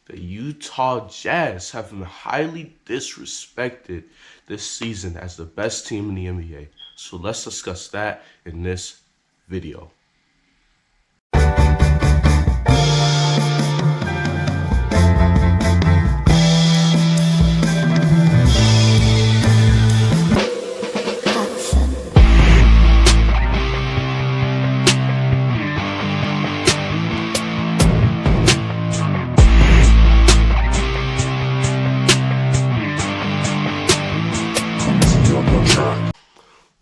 The Utah Jazz have been highly disrespected this season as the best team in the NBA. So let's discuss that in this video.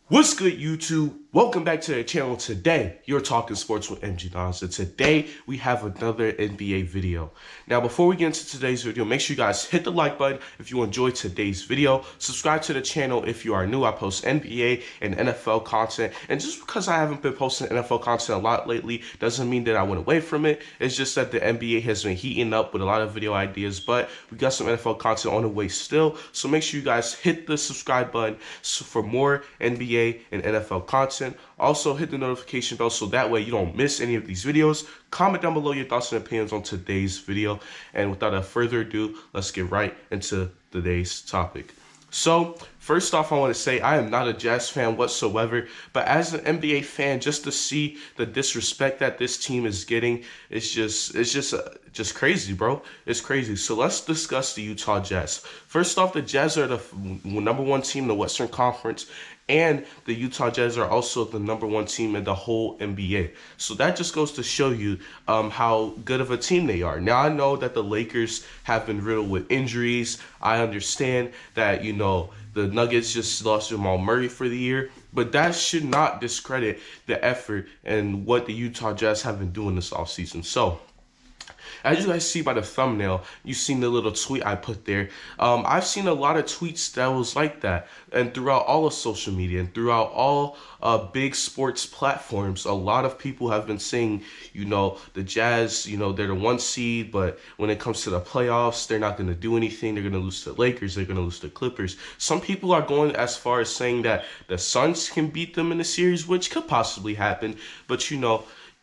What's good, YouTube? Welcome back to the channel. Today, you're talking sports with MG Dons, and today we have another NBA video. Now, before we get into today's video, make sure you guys hit the like button if you enjoyed today's video. Subscribe to the channel if you are new. I post NBA and NFL content, and just because I haven't been posting NFL content a lot lately doesn't mean that I went away from it. It's just that the NBA has been heating up with a lot of video ideas, but we got some NFL content on the way still. So make sure you guys hit the subscribe button for more NBA and NFL content. Also, hit the notification bell so that way you don't miss any of these videos. Comment down below your thoughts and opinions on today's video. And without further ado, let's get right into today's topic. So, first off, I want to say I am not a Jazz fan whatsoever, but as an NBA fan, just to see the disrespect that this team is getting, it's just crazy, bro. It's crazy. So let's discuss the Utah Jazz. First off, the Jazz are the #1 team in the Western Conference, and the Utah Jazz are also the #1 team in the whole NBA. So that just goes to show you how good of a team they are. Now, I know that the Lakers have been riddled with injuries. I understand that, the Nuggets just lost Jamal Murray for the year, but that should not discredit the effort and what the Utah Jazz have been doing this offseason. So, as you guys see by the thumbnail, you've seen the little tweet I put there. I've seen a lot of tweets that was like that. And throughout all of social media and throughout all big sports platforms, a lot of people have been saying, the Jazz, they're the 1 seed, but when it comes to the playoffs, they're not going to do anything. They're going to lose to the Lakers. They're going to lose to the Clippers. Some people are going as far as saying that the Suns can beat them in the series, which could possibly happen. But,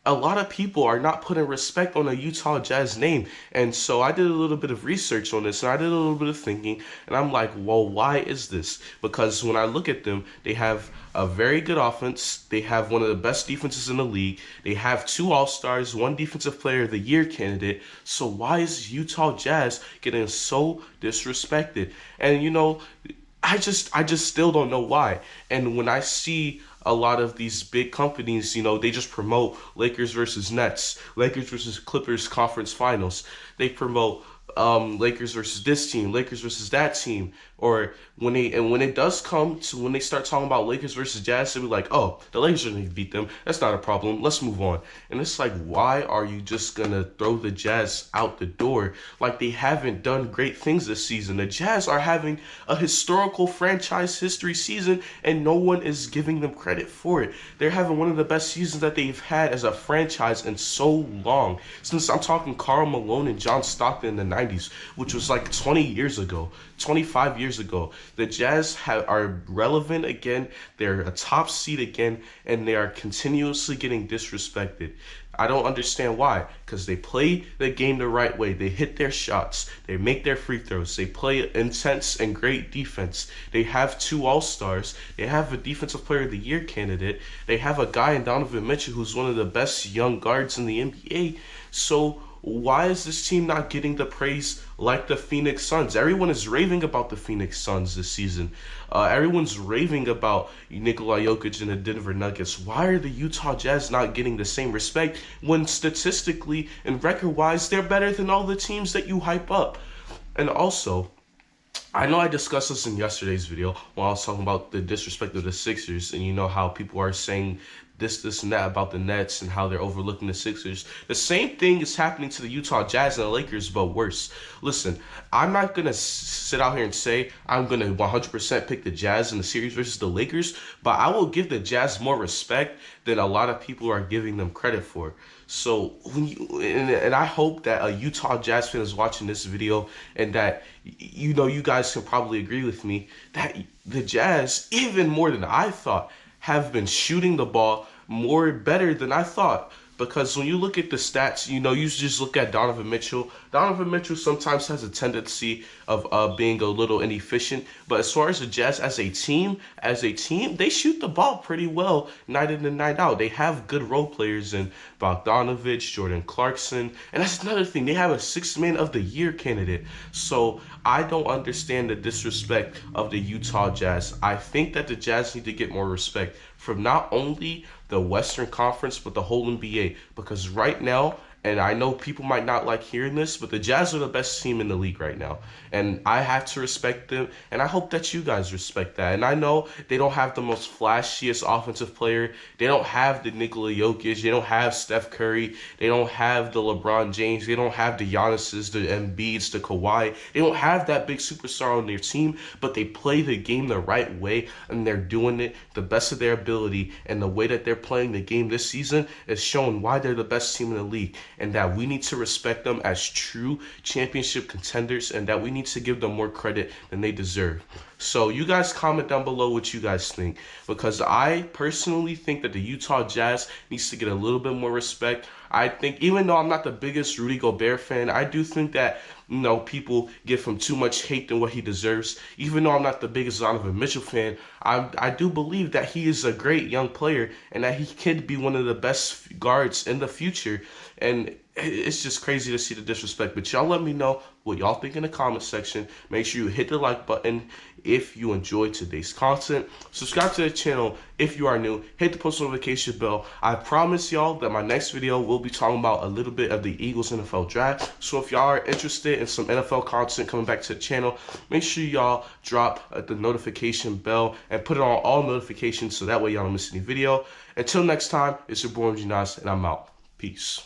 a lot of people are not putting respect on the Utah Jazz name. And so I did a little bit of research on this, and I did a little bit of thinking, and I'm like, well, why is this? Because when I look at them, they have a very good offense. They have one of the best defenses in the league. They have 2 All-Stars, 1 Defensive Player of the Year candidate. So why is Utah Jazz getting so disrespected? And, I just still don't know why. And when I see a lot of these big companies, they just promote Lakers versus Nets, Lakers versus Clippers conference finals. They promote Lakers versus this team, Lakers versus that team. Or when it does come to when they start talking about Lakers versus Jazz, they'll be like, oh, the Lakers are going to beat them. That's not a problem. Let's move on. And it's like, why are you just going to throw the Jazz out the door like they haven't done great things this season? The Jazz are having a historical franchise history season, and no one is giving them credit for it. They're having one of the best seasons that they've had as a franchise in so long. Since I'm talking Karl Malone and John Stockton in the 90s, which was like 20 years ago, 25 years ago. The Jazz are relevant again. They're a top seed again, and they are continuously getting disrespected. I don't understand why, because they play the game the right way. They hit their shots. They make their free throws. They play intense and great defense. They have 2 All-Stars. They have a Defensive Player of the Year candidate. They have a guy in Donovan Mitchell who's one of the best young guards in the NBA. So why is this team not getting the praise like the Phoenix Suns? Everyone is raving about the Phoenix Suns this season. Everyone's raving about Nikola Jokic and the Denver Nuggets. Why are the Utah Jazz not getting the same respect when statistically and record-wise they're better than all the teams that you hype up? And also, I know I discussed this in yesterday's video when I was talking about the disrespect of the Sixers, and how people are saying this, and that about the Nets and how they're overlooking the Sixers. The same thing is happening to the Utah Jazz and the Lakers, but worse. Listen, I'm not going to sit out here and say I'm going to 100% pick the Jazz in the series versus the Lakers, but I will give the Jazz more respect than a lot of people are giving them credit for. So, and I hope that a Utah Jazz fan is watching this video, and that, you guys can probably agree with me that the Jazz, even more than I thought, have been shooting the ball better than I thought. because when you look at the stats, you know, you just look at Donovan Mitchell. Donovan Mitchell sometimes has a tendency of being a little inefficient, but as far as the Jazz as a team, they shoot the ball pretty well night in and night out. They have good role players in Bogdanovich, Jordan Clarkson, and that's another thing. They have a Sixth Man of the Year candidate. So I don't understand the disrespect of the Utah Jazz. I think that the Jazz need to get more respect from not only the Western Conference, but the whole NBA. Because right now, and I know people might not like hearing this, but the Jazz are the best team in the league right now. And I have to respect them, and I hope that you guys respect that. And I know they don't have the most flashiest offensive player. They don't have the Nikola Jokic. They don't have Steph Curry. They don't have the LeBron James. They don't have the Giannis's, the Embiid's, the Kawhi. They don't have that big superstar on their team, but they play the game the right way, and they're doing it the best of their ability. And the way that they're playing the game this season is showing why they're the best team in the league, and that we need to respect them as true championship contenders, and that we need to give them more credit than they deserve. So you guys comment down below what you guys think, because I personally think that the Utah Jazz needs to get a little bit more respect. I think, even though I'm not the biggest Rudy Gobert fan, I do think that, you know, people give him too much hate than what he deserves. Even though I'm not the biggest Donovan Mitchell fan, I do believe that he is a great young player and that he could be one of the best guards in the future. And it's just crazy to see the disrespect. But y'all let me know what y'all think in the comment section. Make sure you hit the like button if you enjoyed today's content. Subscribe to the channel if you are new. Hit the post notification bell. I promise y'all that my next video will be talking about a little bit of the Eagles NFL draft. So if y'all are interested in some NFL content coming back to the channel, make sure y'all drop the notification bell and put it on all notifications so that way y'all don't miss any video. Until next time, it's your boy MG Nas, and I'm out. Peace.